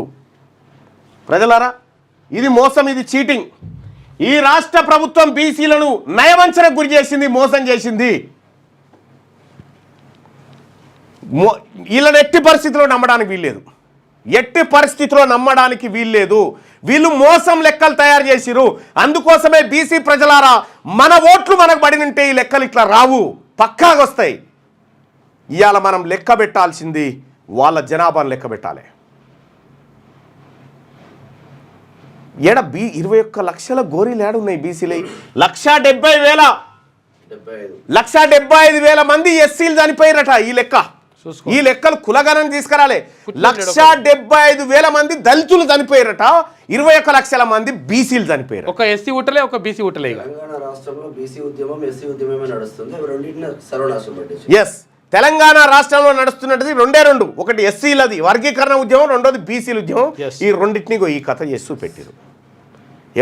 ప్రజలారా, ఇది మోసం, ఇది చీటింగ్. ఈ రాష్ట్ర ప్రభుత్వం బీసీలను నయవంచనకు గురి చేసింది, మోసం చేసింది. వీళ్ళని ఎట్టి పరిస్థితిలో నమ్మడానికి వీల్లేదు, ఎట్టి పరిస్థితిలో నమ్మడానికి వీల్లేదు. వీళ్ళు మోసం లెక్కలు తయారు చేసిరు. అందుకోసమే బీసీ ప్రజలారా, మన ఓట్లు మనకు పడినంటే ఈ లెక్కలు ఇట్లా రావు, పక్కాగా వస్తాయి. ఇవాళ మనం లెక్క పెట్టాల్సింది వాళ్ళ జనాభాను లెక్క పెట్టాలి. 21 లక్షల గోరీలు ఏడున్నాయి బీసీలు? 1,75,000 మంది ఎస్సీలు చనిపోయారట. ఈ లెక్కలు కులగణన తీసుకురాలే. 1,75,000 మంది దళితులు చనిపోయారట, 21 లక్షల మంది బీసీలు చనిపోయారు. ఒక ఎస్సీ ఉట్టలే, ఒక బీసీ ఉట్టలే. తెలంగాణ రాష్ట్రంలో బీసీ ఉద్యమం, ఎస్సీ ఉద్యమమే నడుస్తుంది. అవి రెండింటిని సర్వనాశనం పట్టించి. ఎస్, తెలంగాణ రాష్ట్రంలో నడుస్తున్నది రెండే. ఒకటి ఎస్సీలది వర్గీకరణ ఉద్యమం, రెండోది బీసీల ఉద్యమం. ఈ రెండింటినీ ఈ కథ చేస్తూ పెట్టిరు.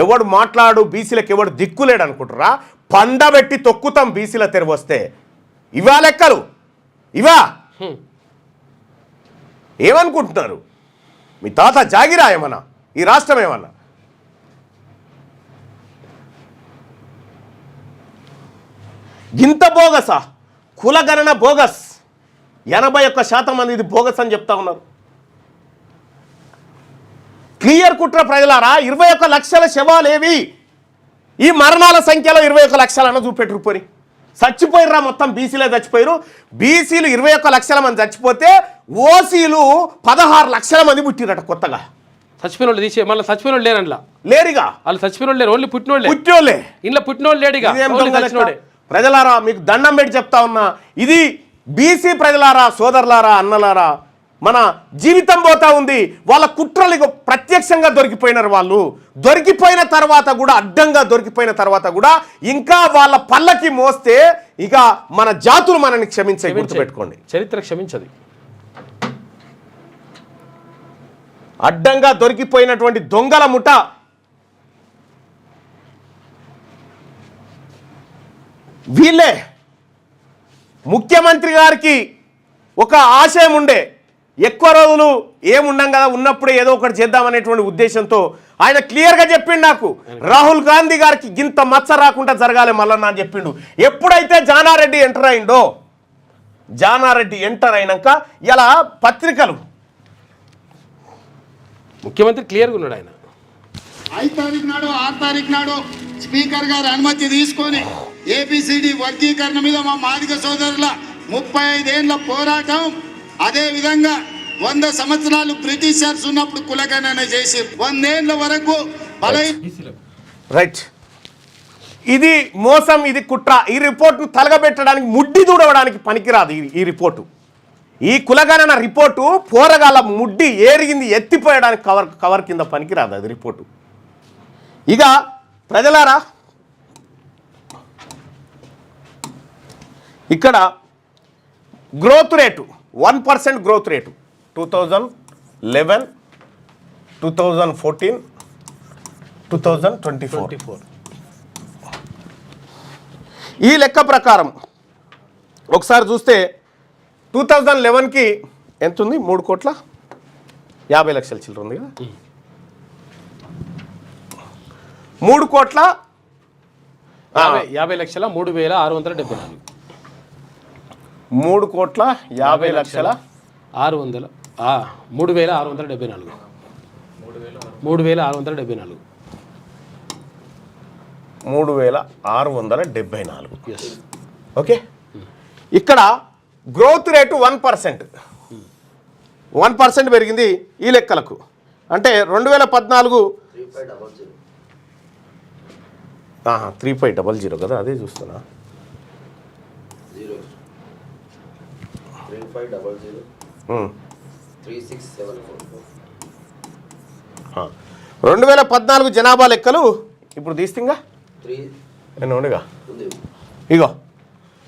ఎవడు మాట్లాడు బీసీలకు ఎవడు దిక్కులేడు అనుకుంటారా? పండబెట్టి తొక్కుతాం బీసీల తెరవ వస్తే. ఇవా లెక్కలు, ఇవా ఏమనుకుంటున్నారు? మీ తాత జాగిరా ఏమన్నా? ఈ రాష్ట్రం ఏమన్నా? ఇంత బోగసా? కులగణన బోగస్. 81% మంది ఇది బోగస్ అని చెప్తా ఉన్నారు. క్లియర్ కుట్ర ప్రజలారా. 21 లక్షల శవాలేవి? ఈ మరణాల సంఖ్యలో 21 లక్షలను చూపెట్టురు. పోని చచ్చిపోయిర్రా, మొత్తం బీసీలే చచ్చిపోయారు. బీసీలు 21 లక్షల మంది చచ్చిపోతే ఓసీలు 16 లక్షల మంది పుట్టిరట కొత్తగా. చచ్చిపోయిన వాళ్ళు తీసే మళ్ళీ చచ్చిపోయిన వాళ్ళు లేరనలా లేరుగా. వాళ్ళు చచ్చిపోయిన వాళ్ళు లేరు, ఓన్లీ పుట్టినోళ్ళే. ఇంట్లో పుట్టినోళ్ళు లేడుగా. ప్రజలారా, మీకు దండం పెట్టి చెప్తా ఉన్నా, ఇది బీసీ ప్రజలారా, సోదరులారా, అన్నలారా, మన జీవితం పోతా ఉంది. వాళ్ళ కుట్రలు ప్రత్యక్షంగా దొరికిపోయినారు. వాళ్ళు దొరికిపోయిన తర్వాత కూడా, అడ్డంగా దొరికిపోయిన తర్వాత కూడా ఇంకా వాళ్ళ పల్లకి మోస్తే ఇక మన జాతులు మనల్ని క్షమించే, గుర్తుపెట్టుకోండి. చరిత్ర క్షమించదు. అడ్డంగా దొరికిపోయినటువంటి దొంగల ముఠ వీళ్ళే. ముఖ్యమంత్రి గారికి ఒక ఆశయం ఉండే, ఎక్కువ రోజులు ఏముండం కదా, ఉన్నప్పుడే ఏదో ఒకటి చేద్దామనేటువంటి ఉద్దేశంతో ఆయన క్లియర్గా చెప్పిండు. నాకు రాహుల్ గాంధీ గారికి గింత మచ్చ రాకుండా జరగాలి మల్లన్న అని చెప్పిండు. ఎప్పుడైతే జానారెడ్డి ఎంటర్ అయిందో, జానారెడ్డి ఎంటర్ అయినాక ఇలా పత్రికలు, ముఖ్యమంత్రి క్లియర్గా ఉన్నాడు. ఆయన 5 తారీఖు నాడు 6 తారీఖు నాడు స్పీకర్ గారు అనుమతి తీసుకొని ఏబిసిడి వర్గీకరణ మీద మా మాదిగ సోదరుల 35 ఏళ్ల పోరాటం, అదే విధంగా 100 సంవత్సరాలు బ్రిటిషర్స్ ఉన్నప్పుడు కులగణన చేసి 100 ఏళ్ల వరకు రైట్. ఇది మోసం, ఇది కుట్ర. ఈ రిపోర్ట్ను తలగబెట్టడానికి, ముడ్డి దూడవడానికి పనికిరాదు ఈ రిపోర్టు. ఈ కులగణన రిపోర్టు పోరగాల ముడ్డి ఏరిగింది ఎత్తిపోయడానికి కవర్ కింద పనికిరాదు అది రిపోర్టు. ఇక ప్రజలారా, ఇక్కడ గ్రోత్ రేటు 1% గ్రోత్ రేటు 2011, 2014, 2024. ఈ లెక్క ప్రకారం ఒకసారి చూస్తే 2011కి ఎంత ఉంది? 3,50,00,000 చిల్లర ఉంది కదా. 3,50,00,000 3,674. 3,50,00,000 3,674. 3,674. 3,674. ఓకే. ఇక్కడ గ్రోత్ రేటు 1% పెరిగింది ఈ లెక్కలకు. అంటే 2014 3500 కదా, అదే చూస్తున్నా. 2014 జనాభా లెక్కలు ఇప్పుడు తీస్తుంగా ఉండగా. ఇగో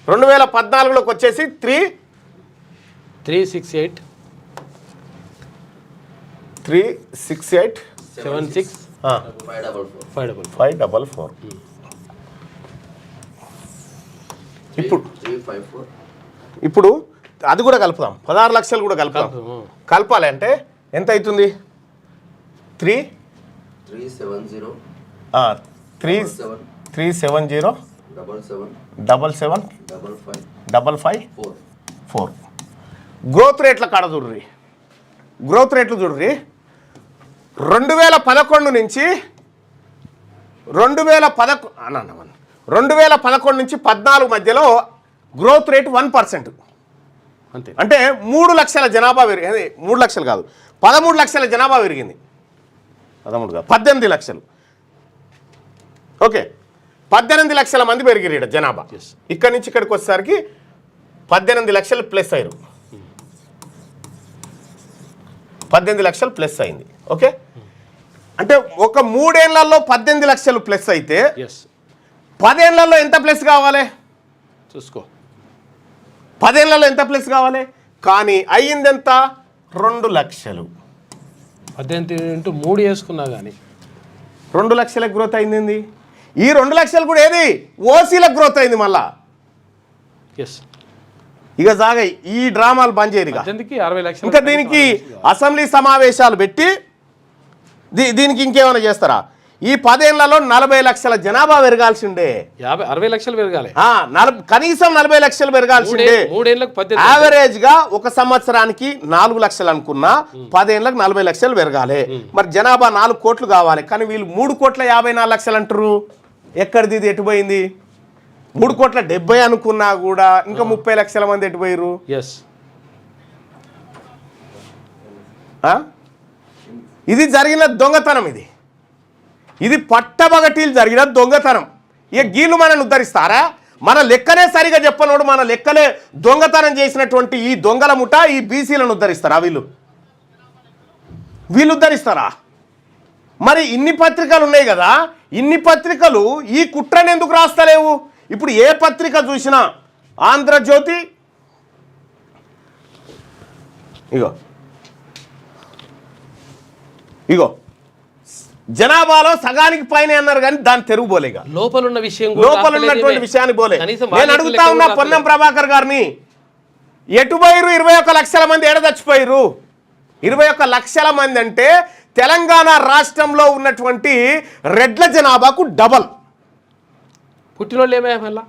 2014లోకి వచ్చేసి 368 76 544. 544. ఇప్పుడు 354. ఇప్పుడు అది కూడా కలుపుదాం, 16 లక్షలు కూడా కలుపుదాం. కలపాలి అంటే ఎంత అవుతుంది? 370. 370 77 55 గ్రోత్ రేట్ల కాడ చూడ్రి, గ్రోత్ రేట్లు చూడ్రి. 2011 నుంచి 2011 నుంచి 14 మధ్యలో గ్రోత్ రేట్ 1%. అంతే. అంటే 3 లక్షల జనాభా పెరిగింది. 3 లక్షలు కాదు, 13 లక్షల జనాభా పెరిగింది. 13 కాదు, 18 లక్షలు. ఓకే, 18 లక్షల మంది పెరిగిరు ఇక్కడ జనాభా. ఇక్కడి నుంచి ఇక్కడికి వచ్చేసరికి 18 లక్షలు ప్లస్ అయ్యారు. 18 లక్షలు ప్లస్ అయింది. ఓకే, అంటే ఒక 3 ఏళ్లలో 18 లక్షలు ప్లస్ అయితే 10 ఏళ్లలో ఎంత ప్లస్ కావాలి చూసుకో. 10 ఏళ్లలో ఎంత ప్లస్ కావాలి? కానీ అయ్యింది ఎంత? 2 లక్షలు. 18 × 3 వేసుకున్నా కానీ 2 లక్షల గ్రోత్ అయింది. ఈ 2 లక్షలు కూడా ఏది? ఓసీలకు గ్రోత్ అయింది మళ్ళా. ఇక సాగాయి ఈ డ్రామాలు బంద్ చేయరు. 60 లక్షలు. ఇంకా దీనికి అసెంబ్లీ సమావేశాలు పెట్టి దీనికి ఇంకేమైనా చేస్తారా? ఈ 10 ఏళ్లలో 40 లక్షల జనాభా పెరగాల్సిండే. 60 లక్షలు పెరగాలి. కనీసం 40 లక్షలు పెరగాల్సిందే. 3 ఏళ్ళకు 18. యావరేజ్ గా ఒక సంవత్సరానికి 4 లక్షలు అనుకున్నా 10 ఏళ్ళకి 40 లక్షలు పెరగాలి. మరి జనాభా 4 కోట్లు కావాలి, కానీ వీళ్ళు 3,54 లక్షలు అంటారు. ఎక్కడిది ఇది? ఎటుపోయింది? 3,70 అనుకున్నా కూడా ఇంకా 30 లక్షల మంది ఎటుపోయారు? ఇది జరిగిన దొంగతనం. ఇది పట్టబగటీలు జరిగిన దొంగతనం. ఇక గీళ్ళు మనల్ని ఉద్ధరిస్తారా? మన లెక్కనే సరిగా చెప్పనోడు మన లెక్కలే దొంగతనం చేసినటువంటి ఈ దొంగల ముఠ ఈ బీసీలను ఉద్ధరిస్తారా? వీళ్ళు ఉద్ధరిస్తారా? మరి ఇన్ని పత్రికలు ఉన్నాయి కదా, ఇన్ని పత్రికలు ఈ కుట్రని ఎందుకు రాస్తలేవు? ఇప్పుడు ఏ పత్రిక చూసినా ఆంధ్రజ్యోతి, ఇగో జనాభాలో సగానికి పైన అన్నారు కానీ దాన్ని తెరుగుపోలేగా. లోపల ఉన్నటువంటి విషయాన్ని పోలే. నేను అడుగుతా ఉన్నా పొన్నం ప్రభాకర్ గారిని, ఎటుపోయారు? 21 లక్షల మంది ఏడ చచ్చిపోయారు? 21 లక్షల మంది అంటే తెలంగాణ రాష్ట్రంలో ఉన్నటువంటి రెడ్ల జనాభాకు డబల్. పుట్టినోళ్ళు ఏమయ్యా? మళ్ళా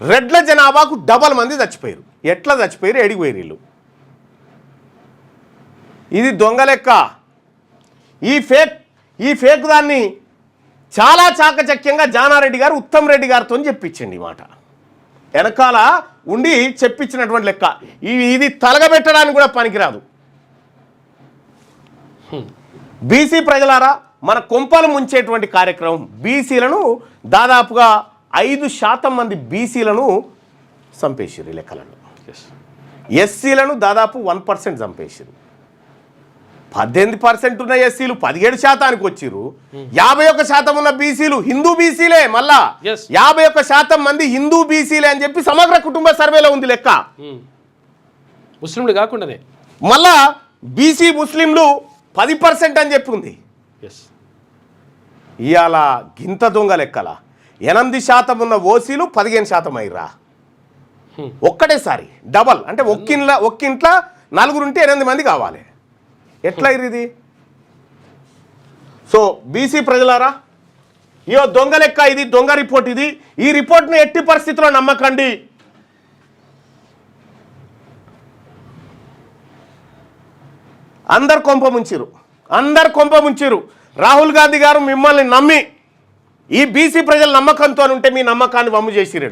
రెడ్ల జనాభాకు డబల్ మంది చచ్చిపోయారు. ఎట్లా చచ్చిపోయారు? ఎడిగిపోయారు వీళ్ళు. ఇది దొంగ లెక్క. ఈ ఫేక్ దాన్ని చాలా చాకచక్యంగా జానారెడ్డి గారు ఉత్తమ్ రెడ్డి గారితో చెప్పించండి. ఈ మాట వెనకాల ఉండి చెప్పించినటువంటి లెక్క. ఇది తలగబెట్టడానికి కూడా పనికిరాదు. బీసీ ప్రజలారా, మన కొంపలు ముంచేటువంటి కార్యక్రమం. బీసీలను దాదాపుగా 5% మంది బీసీలను చంపేసారు ఈ లెక్కలను. ఎస్సీలను దాదాపు 1% చంపేసారు. 18% ఉన్న ఎస్సీలు 17% వచ్చిర్రు. 51% ఉన్న బీసీలు హిందూ బీసీలే. మళ్ళా 51% మంది హిందూ బీసీలే అని చెప్పి సమగ్ర కుటుంబ సర్వేలో ఉంది లెక్క. ముస్లింలు కాకుండానే మళ్ళా బీసీ ముస్లింలు 10% అని చెప్పి ఉంది. ఇవాళ గింత దొంగ లెక్కల 8% ఉన్న ఓసీలు 15% అయ్యిరా. ఒక్కటేసారి డబల్. అంటే ఒక్కింట్లో 4 ఉంటే 8 మంది కావాలి. ఎట్లా ఇది? సో బీసీ ప్రజలారా, ఇయో దొంగ లెక్క, ఇది దొంగ రిపోర్ట్. ఈ రిపోర్ట్ని ఎట్టి పరిస్థితుల్లో నమ్మకండి. అందరు కొంప ముంచిరు. రాహుల్ గాంధీ గారు మిమ్మల్ని నమ్మి ఈ బీసీ ప్రజల నమ్మకంతో ఉంటే మీ నమ్మకాన్ని వమ్ము చేసిరు.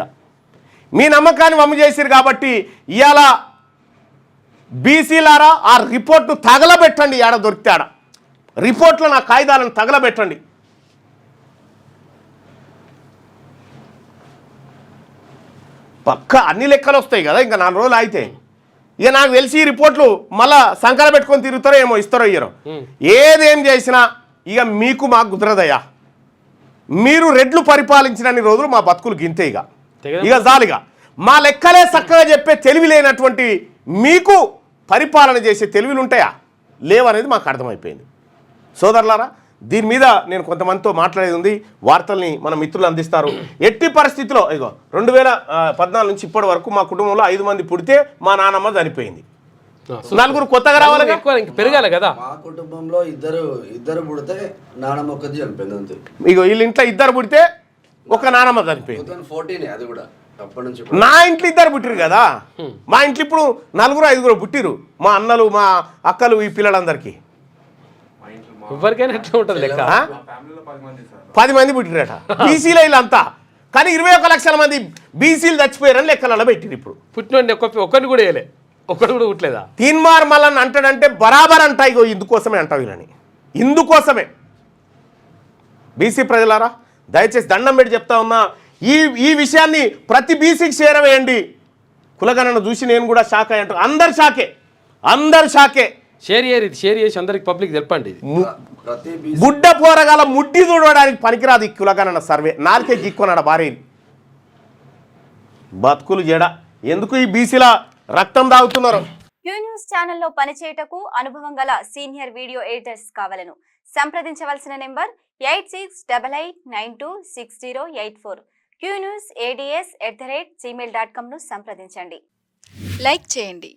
మీ నమ్మకాన్ని వమ్ము చేసిరు కాబట్టి ఇవాళ బీసీలారా ఆ రిపోర్ట్ను తగలబెట్టండి. ఆడ దొరికితే ఆడ రిపోర్ట్లో నా కాయిదాలను తగలబెట్టండి. పక్క అన్ని లెక్కలు వస్తాయి కదా ఇంకా 4 రోజులు అయితే. ఇక నాకు తెలిసి ఈ రిపోర్ట్లు మళ్ళా సంకర పెట్టుకొని తిరుగుతారో ఏమో, ఇస్తారో ఇయ్యరో. ఏదేం చేసినా ఇక మీకు మాకు కుదరదయ్యా. మీరు రెడ్లు పరిపాలించినన్ని రోజులు మా బతుకులు గింతే. ఇక జాలిగా మా లెక్కలే చక్కగా చెప్పే తెలివి లేనటువంటి మీకు పరిపాలన చేసే తెలివిలు ఉంటాయా లేవనేది మాకు అర్థమైపోయింది. సోదరులారా, దీని మీద నేను కొంతమందితో మాట్లాడేది ఉంది, వార్తల్ని మన మిత్రులు అందిస్తారు. ఎట్టి పరిస్థితిలో ఇగో 2014 నుంచి ఇప్పటి వరకు మా కుటుంబంలో 5 మంది పుడితే మా నాన్నమ్మ చనిపోయింది. 4 కొత్తగా రావాలి, ఎక్కువ ఇంక పెరగాలి కదా. మా కుటుంబంలో ఇద్దరు పుడితే నాన్నమ్మ ఒక్కది చనిపోయింది అంతే. ఇగో వీళ్ళ ఇంట్లో 2 పుడితే ఒక నాన్నమ్మ చనిపోయింది. 2014 అది కూడా అప్పటి నుంచి. నా ఇంట్లో 2 పుట్టిరు కదా, మా ఇంట్లో ఇప్పుడు 4-5 పుట్టిరు, మా అన్నలు మా అక్కలు ఈ పిల్లలందరికీ. ఎవరికైనా ఎట్లా ఉంటుంది లెక్క. 10 మంది పుట్టిరట బీసీలో వీళ్ళంతా. కానీ 21 లక్షల మంది బీసీలు చచ్చిపోయారని లెక్కలలో పెట్టిరు. ఇప్పుడు పుట్టినోడిని ఒక్కరిని కూడా వేయలే, ఒక్కడు కూడా పుట్టలేదా? తీన్మార్ మల్లన్ అంటాడంటే బరాబర్ అంటా. ఇగో ఇందుకోసమే అంటావు వీళ్ళని, ఇందుకోసమే. బీసీ ప్రజలారా దయచేసి దండం పెట్టి చెప్తా ఉన్నా, ఈ విషయాన్ని ప్రతి బీసీకి చేరవేయండి. కులగణన చూసి నేను కూడా షాక్ అయ్యంటా. అందరు షాకే. షేర్ చేసి అందరికి పబ్లిక్ తెలపండి. గుడ్డ పోరగాల ముడ్డి చూడడానికి పనికిరాదు ఈ కులగణన సర్వే. 4 గీక్కున్నాడు భార్య. బతుకులు జడ ఎందుకు ఈ బీసీల రక్తం దాగుతున్నారు? క్యూ న్యూస్ ఛానల్లో పనిచేయటకు అనుభవం గల సీనియర్ వీడియో ఎడిటర్స్ కావాలను సంప్రదించవలసిన నెంబర్ 8688926084. qnewsads@gmail.com ను సంప్రదించండి. లైక్ చేయండి.